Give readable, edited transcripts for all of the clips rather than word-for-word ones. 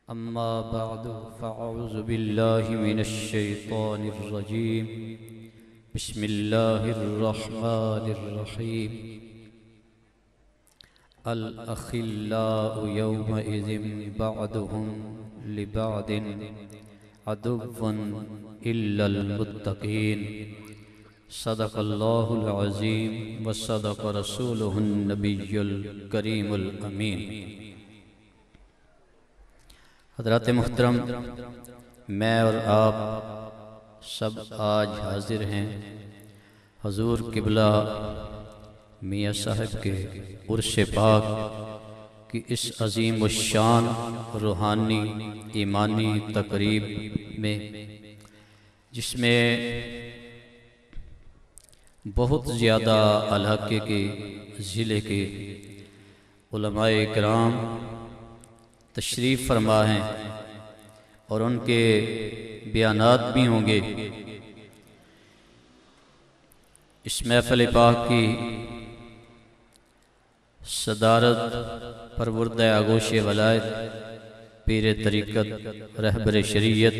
أما بعد فأعوذ بالله من الشيطان الرجيم بسم الله الرحمن الرحيم الأخلاء يومئذ بعضهم لبعض عدو إلا المتقين صدق الله العظيم وصدق رسوله النبي الكريم الأمين۔ حضرات محترم، میں اور آپ سب آج حاضر ہیں حضور قبلہ میاں صاحب کے عرش پاک کی اس عظیم الشان روحانی ایمانی تقریب میں، جس میں بہت زیادہ علاقے کے ضلع کے علماء کرام تشریف فرما ہیں اور ان کے بیانات بھی ہوں گے۔ اس محفل پاک کی صدارت پروردہ آغوش ولایت پیر طریقت رہبر شریعت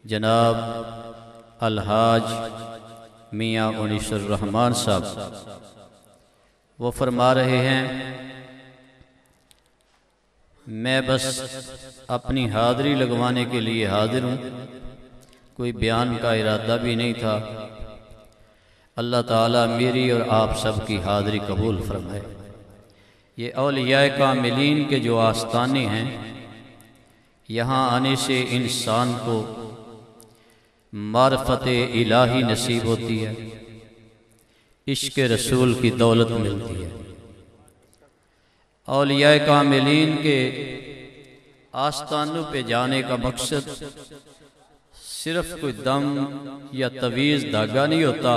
جناب الحاج میاں انیس الرحمن صاحب وہ فرما رہے ہیں۔ میں بس اپنی حاضری لگوانے کے لیے حاضر ہوں، کوئی بیان کا ارادہ بھی نہیں تھا۔ اللہ تعالیٰ میری اور آپ سب کی حاضری قبول فرمائے۔ یہ اولیاء کاملین کے جو آستانے ہیں، یہاں آنے سے انسان کو معرفت الہی نصیب ہوتی ہے، عشق رسول کی دولت ملتی ہے۔ اولیاء کاملین کے آستانوں پہ جانے کا مقصد صرف کوئی دم یا تویز دھاگا نہیں ہوتا،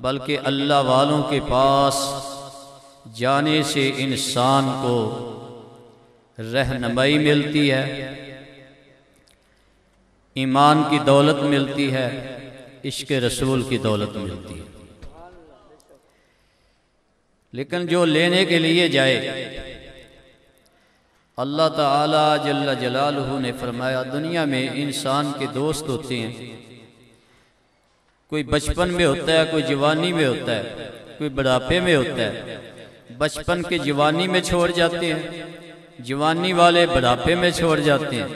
بلکہ اللہ والوں کے پاس جانے سے انسان کو رہنمائی ملتی ہے، ایمان کی دولت ملتی ہے، عشق رسول کی دولت ملتی ہے۔ لیکن جو لینے کے لیے جائے، اللہ تعالیٰ جل جلالہ نے فرمایا دنیا میں انسان کے دوست ہوتے ہیں، کوئی بچپن میں ہوتا ہے، کوئی جوانی میں ہوتا ہے، کوئی بڑھاپے میں ہوتا ہے۔ بچپن کے جوانی میں چھوڑ جاتے ہیں، جوانی والے بڑھاپے میں چھوڑ جاتے ہیں،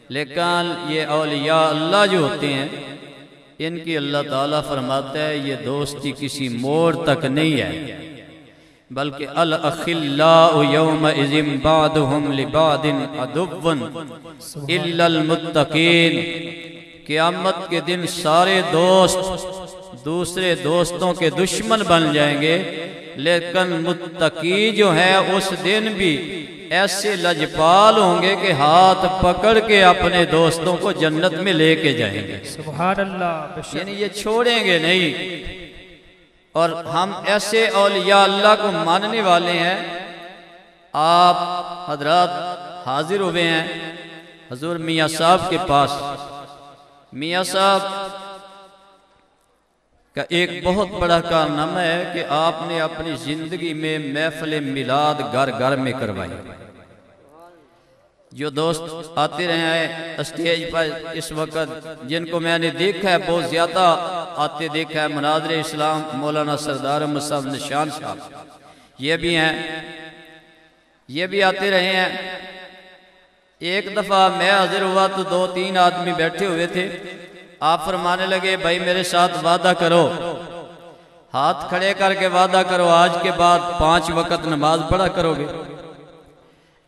لیکن یہ اولیاء اللہ جو ہوتے ہیں ان کی اللہ تعالیٰ فرماتا ہے یہ دوستی کسی موڑ تک نہیں ہے، بلکہ الأخلاء یومئذ بعضهم لبعض عدو الا المتقین۔ قیامت کے دن سارے دوست دوسرے دوستوں کے دشمن بن جائیں گے، لیکن متقی جو ہے اس دن بھی ایسے لجپال ہوں گے کہ ہاتھ پکڑ کے اپنے دوستوں کو جنت میں لے کے جائیں گے۔ سبحان اللہ۔ یعنی یہ چھوڑیں گے نہیں۔ اور ہم ایسے اولیاء اللہ کو ماننے والے ہیں۔ آپ حضرات حاضر ہوئے ہیں حضور میاں صاحب کے پاس۔ میاں صاحب کا ایک بہت بڑا کارنامہ ہے کہ آپ نے اپنی زندگی میں محفل میلاد گھر گھر میں کروائی۔ جو دوست آتے رہے ہیں اسٹیج پر اس وقت، جن کو میں نے دیکھا ہے بہت زیادہ آتے دیکھا ہے، مناظر اسلام مولانا سردار احمد صاحب نشان صاحب یہ بھی ہیں، یہ بھی آتے رہے ہیں۔ ایک دفعہ میں حاضر ہوا تو 2-3 آدمی بیٹھے ہوئے تھے۔ آپ فرمانے لگے بھائی میرے ساتھ وعدہ کرو، ہاتھ کھڑے کر کے وعدہ کرو آج کے بعد 5 وقت نماز پڑھا کرو گے،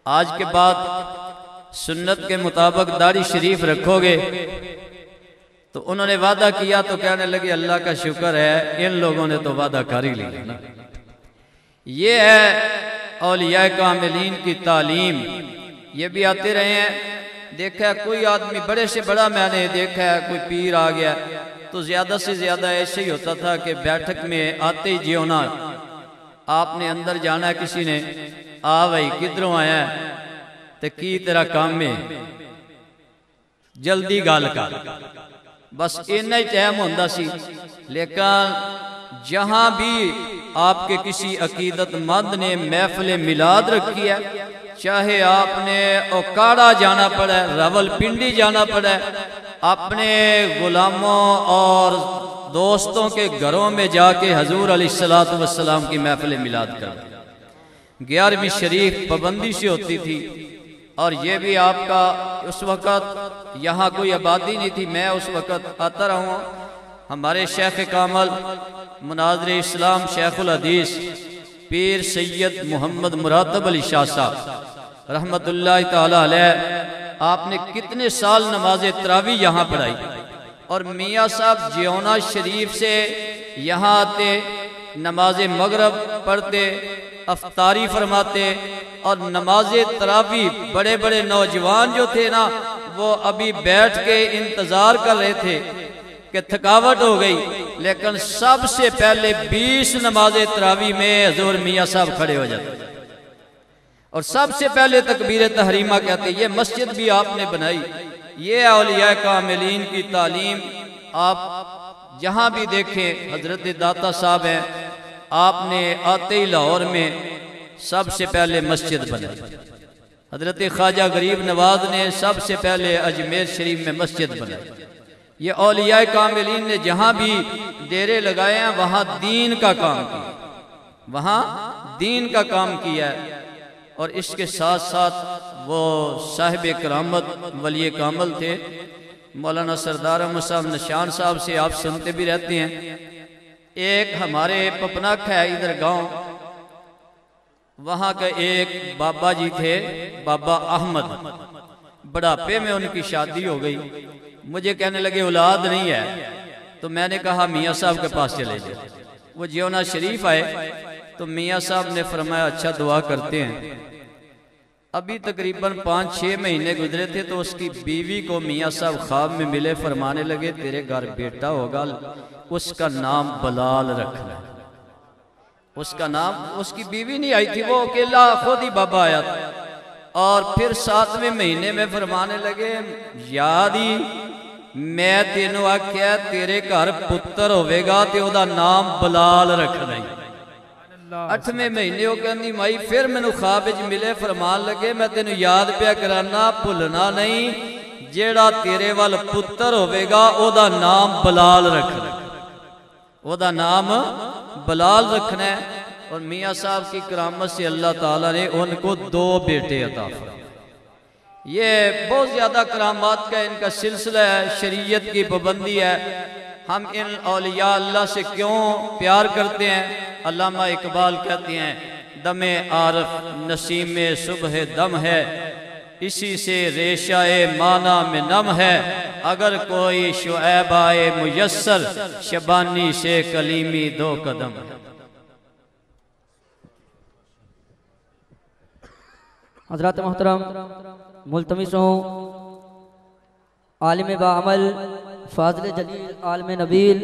آج کے بعد سنت کے مطابق داڑھی شریف رکھو گے۔ تو انہوں نے وعدہ کیا تو کہنے لگے اللہ کا شکر ہے ان لوگوں نے تو وعدہ کر ہی لیا نا۔ یہ ہے اولیاء کاملین کی تعلیم۔ یہ بھی آتے رہے ہیں، دیکھا ہے کوئی آدمی بڑے سے بڑا میں نے دیکھا ہے، کوئی پیر آ گیا تو زیادہ سے زیادہ ایسے ہی ہوتا تھا کہ بیٹھک میں آتے ہی جیونا، آپ نے اندر جانا ہے، کسی نے آ بھائی کدھروں آیا ہے تو کی تیرا کام میں جلدی گال کا، بس اتنا ہی ٹائم ہوندا سی۔ لیکن جہاں بھی آپ کے کسی عقیدت مند نے محفل میلاد رکھی ہے، چاہے آپ نے اوکاڑا جانا پڑا ہے، راول پنڈی جانا پڑا ہے، اپنے غلاموں اور دوستوں کے گھروں میں جا کے حضور علیہ السلام کی محفل میلاد کر 11ویں شریف پابندی سے ہوتی تھی، اور یہ بھی آپ کا اس وقت یہاں کوئی آبادی نہیں تھی، میں اس وقت آتا رہا ہوں۔ ہمارے شیخ کامل مناظر اسلام شیخ الحدیث پیر سید محمد مراتب علی شاہ صاحب رحمت اللہ تعالی علیہ، آپ نے کتنے سال نماز تراویح یہاں پڑھائی، اور میاں صاحب جیونا شریف سے یہاں آتے، نماز مغرب پڑھتے، افطاری فرماتے، اور نماز تراویح بڑے بڑے نوجوان جو تھے نا وہ ابھی بیٹھ کے انتظار کر رہے تھے کہ تھکاوٹ ہو گئی، لیکن سب سے پہلے 20 نماز تراویح میں حضور میاں صاحب کھڑے ہو جاتے اور سب سے پہلے تکبیر تحریمہ کہتے۔ یہ مسجد بھی آپ نے بنائی، یہ اولیاء کاملین کی تعلیم آپ جہاں بھی دیکھیں، حضرت داتا صاحب ہیں، آپ نے آتے ہی لاہور میں سب سے پہلے مسجد بنائی، حضرت خواجہ غریب نواز نے سب سے پہلے اجمیر شریف میں مسجد بنائی۔ یہ اولیاء کاملین نے جہاں بھی ڈیرے لگائے ہیں وہاں دین کا کام کیا، وہاں دین کا کام کیا ہے، اور اس کے ساتھ ساتھ وہ صاحب کرامت ولی کامل تھے مولانا سردار احمد صاحب نشان صاحب سے آپ سنتے بھی رہتے ہیں۔ ایک ہمارے پپناک ہے ادھر گاؤں، وہاں کا ایک بابا جی تھے، بابا احمد، بڑھاپے میں ان کی شادی ہو گئی، مجھے کہنے لگے اولاد نہیں ہے، تو میں نے کہا میاں صاحب کے پاس چلے جائے۔ وہ جیونا شریف آئے تو میاں صاحب نے فرمایا اچھا دعا کرتے ہیں۔ ابھی تقریباً 5-6 مہینے گزرے تھے تو اس کی بیوی کو میاں صاحب خواب میں ملے، فرمانے لگے تیرے گھر بیٹا ہوگا، اس کا نام بلال رکھنا۔ اس کا نام، اس کی بیوی نہیں آئی تھی، وہ اکیلا خود ہی بابا آیا تھا، اور پھر 7ویں مہینے میں فرمانے لگے یاد ہی میں تینوں آکھیا تیرے گھر پتر ہوئے گا تے او دا نام بلال رکھنا ہی۔ 8ویں مہینے ہو کہندی مائی پھر میں نو خواب وچ ملے، فرمان لگے میں تینوں یاد پیا کرانا، بھولنا نہیں، جیڑا تیرے وال پتر ہوئے گا او دا نام بلال رکھنا، او دا نام بلال رکھنا ہے۔ اور میاں صاحب کی کرامت سے اللہ تعالیٰ نے ان کو 2 بیٹے عطا فرمائے۔ یہ بہت زیادہ کرامات کا ان کا سلسلہ ہے، شریعت کی پابندی ہے۔ ہم ان اولیاء اللہ سے کیوں پیار کرتے ہیں؟ علامہ اقبال کہتے ہیں دم عارف نسیم صبح دم ہے، اسی سے ریشہ مانا میں نم ہے، اگر کوئی شعیب آئے میسر، شبانی سے کلیمی 2 قدم ہے۔ حضرات محترم، ملتمس ہوں عالم باعمل فاضل جلیل عالم نبیل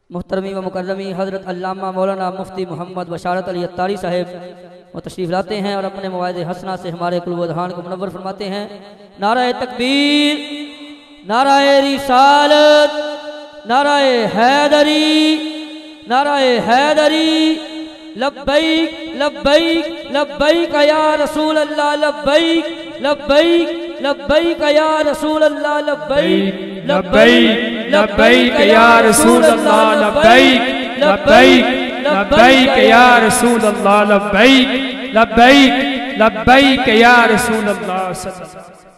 محترمی و مکرمی حضرت علامہ مولانا مفتی محمد بشارت علی اتاری صاحب وہ تشریف لاتے ہیں اور اپنے مواعظ حسنہ سے ہمارے قلوب و اذہان کو منور فرماتے ہیں۔ نعرہ تکبیر، نعرہ رسالت، نعرہ حیدری، نعرہ حیدری، لبیک لبیک لبیک یا رسول اللہ، لبیک لبیک لبیک یا رسول اللہ، لبیک لبیک لبیک یا رسول اللہ، لبیک لبیک لبیک یا رسول اللہ، لبیک لبیک لبیک یا رسول اللہ صلی اللہ علیہ وسلم۔